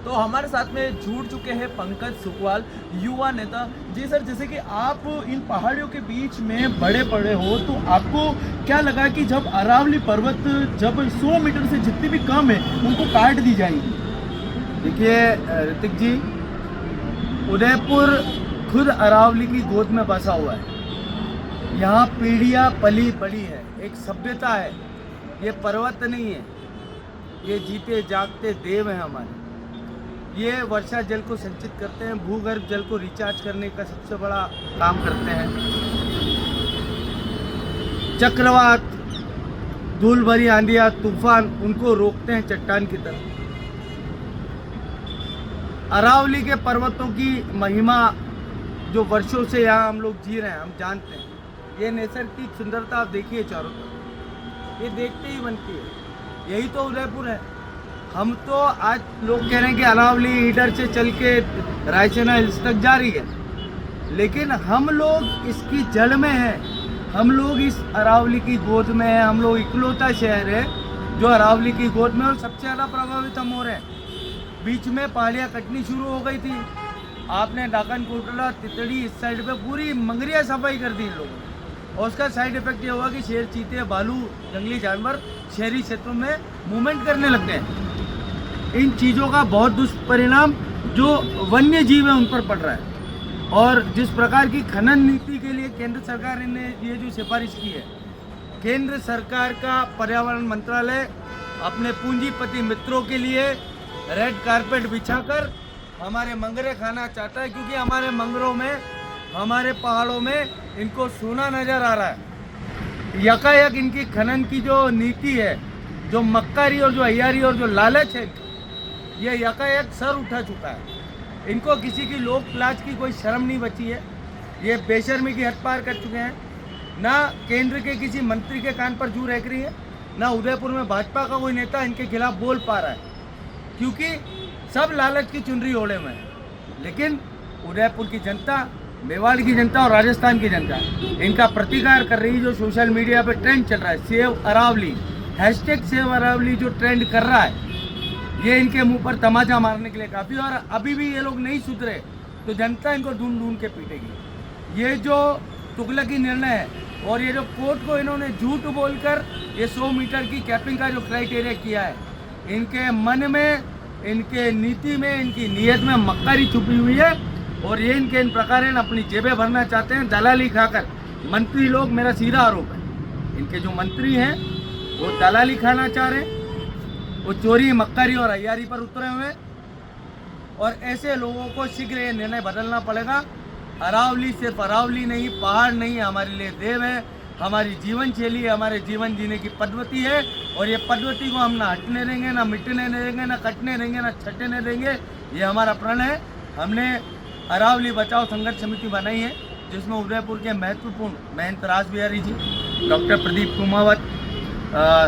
तो हमारे साथ में जुड़ चुके हैं पंकज सुकवाल, युवा नेता। जी सर, जैसे कि आप इन पहाड़ियों के बीच में बड़े पड़े हो, तो आपको क्या लगा कि जब अरावली पर्वत जब 100 मीटर से जितनी भी कम है उनको काट दी जाएंगी? देखिए ऋतिक जी, उदयपुर खुद अरावली की गोद में बसा हुआ है। यहाँ पीढ़ियाँ पली बड़ी है, एक सभ्यता है। ये पर्वत नहीं है, ये जीते जागते देव हैं हमारे। ये वर्षा जल को संचित करते हैं, भूगर्भ जल को रिचार्ज करने का सबसे बड़ा काम करते हैं। चक्रवात, धूल भरी आंधियाँ, तूफान उनको रोकते हैं चट्टान की तरह। अरावली के पर्वतों की महिमा जो वर्षों से यहाँ हम लोग जी रहे हैं, हम जानते हैं। ये नेचर की सुंदरता आप देखिए चारों तरफ, ये देखते ही बनती है। यही तो उदयपुर है। हम तो आज लोग कह रहे हैं कि अरावली इधर से चल के रायसेना हिल्स तक जा रही है, लेकिन हम लोग इसकी जड़ में हैं। हम लोग इस अरावली की गोद में हैं। हम लोग इकलौता शहर है जो अरावली की गोद में, और सबसे ज़्यादा प्रभावित हम हो रहे हैं। बीच में पहाड़ियाँ कटनी शुरू हो गई थी, आपने डाकन कोटला तितड़ी इस साइड पे पूरी मंगरिया सफाई कर दी इन लोगों ने, और उसका साइड इफेक्ट ये हुआ कि शेर, चीते, भालू, जंगली जानवर शहरी क्षेत्रों में मूवमेंट करने लगते हैं। इन चीज़ों का बहुत दुष्परिणाम जो वन्य जीव है उन पर पड़ रहा है। और जिस प्रकार की खनन नीति के लिए केंद्र सरकार ने ये जो सिफारिश की है, केंद्र सरकार का पर्यावरण मंत्रालय अपने पूंजीपति मित्रों के लिए रेड कारपेट बिछाकर हमारे मंगरे खाना चाहता है, क्योंकि हमारे मंगरों में, हमारे पहाड़ों में इनको सोना नज़र आ रहा है। यकायक इनकी खनन की जो नीति है, जो मक्कारी और जो अय्यारी और जो लालच है, ये यकायक सर उठा चुका है। इनको किसी की लोक लाज की कोई शर्म नहीं बची है। ये बेशर्मी की हद पार कर चुके हैं। ना केंद्र के किसी मंत्री के कान पर जू रह रही है, ना उदयपुर में भाजपा का कोई नेता इनके खिलाफ बोल पा रहा है, क्योंकि सब लालच की चुनरी ओढ़े में है। लेकिन उदयपुर की जनता, मेवाड़ की जनता और राजस्थान की जनता इनका प्रतिकार कर रही है। जो सोशल मीडिया पे ट्रेंड चल रहा है, save Aravalli, hashtag save Aravalli जो ट्रेंड कर रहा है, ये इनके मुंह पर तमाचा मारने के लिए काफ़ी। और अभी भी ये लोग नहीं सुधरे तो जनता इनको ढूंढ ढूंढ के पीटेगी। ये जो तुगलकी निर्णय है, और ये जो कोर्ट को इन्होंने झूठ बोलकर ये 100 मीटर की कैपिंग का जो क्राइटेरिया किया है, इनके मन में, इनके नीति में, इनकी नीयत में मक्कारी छुपी हुई है। और ये इनके इन प्रकार अपनी जेबें भरना चाहते हैं दलाली खाकर। मंत्री लोग, मेरा सीधा आरोप है, इनके जो मंत्री हैं वो दलाली खाना चाह रहे हैं, वो चोरी, मक्कारी और अय्यारी पर उतरे हुए। और ऐसे लोगों को शीघ्र ये निर्णय बदलना पड़ेगा। अरावली सिर्फ अरावली नहीं, पहाड़ नहीं, हमारे लिए देव है, हमारी जीवन शैली है, हमारे जीवन जीने की पद्धति है। और ये पद्धति को हम ना हटने देंगे, ना मिटने देंगे, ना कटने देंगे, ना छटने देंगे। ये हमारा प्रण है। हमने अरावली बचाओ संघर्ष समिति बनाई है, जिसमें उदयपुर के महत्वपूर्ण महंत राज बिहारी जी, डॉक्टर प्रदीप कुमावत,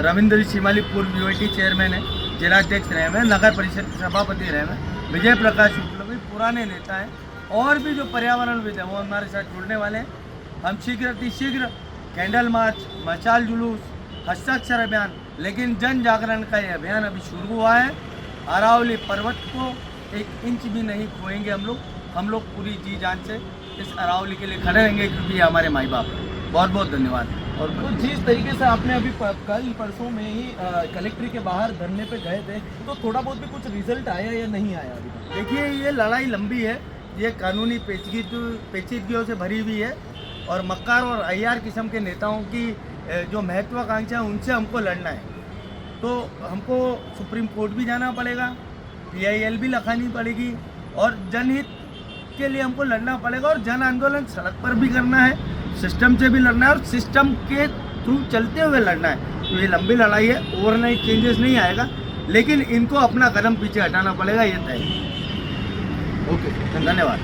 रविंद्र शिमाली पूर्व यूआईटी चेयरमैन है, जिलाध्यक्ष रहे हैं, नगर परिषद के सभापति रहे हैं, विजय प्रकाश शुक्ल भी पुराने नेता हैं, और भी जो पर्यावरणविद हैं वो हमारे साथ जुड़ने वाले हैं। हम शीघ्र अतिशीघ्र कैंडल मार्च, मशाल जुलूस, हस्ताक्षर अभियान, लेकिन जन जागरण का ये अभियान अभी शुरू हुआ है। अरावली पर्वत को 1 इंच भी नहीं खोएंगे हम लोग पूरी जी जान से इस अरावली के लिए खड़े रहेंगे, क्योंकि ये हमारे माई बाप हैं। बहुत बहुत धन्यवाद। और तो जिस तरीके से आपने अभी कल परसों में ही कलेक्ट्री के बाहर धरने पे गए थे, तो थोड़ा बहुत भी कुछ रिजल्ट आया या नहीं आया अभी तक? देखिए, ये लड़ाई लंबी है, ये कानूनी पेचीदगियों से भरी हुई है, और मक्कार और अय्यार किस्म के नेताओं की जो महत्वाकांक्षा है उनसे हमको लड़ना है। तो हमको सुप्रीम कोर्ट भी जाना पड़ेगा, PIL भी लिखानी पड़ेगी, और जनहित के लिए हमको लड़ना पड़ेगा। और जन आंदोलन सड़क पर भी करना है, सिस्टम से भी लड़ना है, और सिस्टम के थ्रू चलते हुए लड़ना है। तो ये लंबी लड़ाई है, ओवरनाइट चेंजेस नहीं आएगा, लेकिन इनको अपना कदम पीछे हटाना पड़ेगा, ये तय है। ओके, धन्यवाद।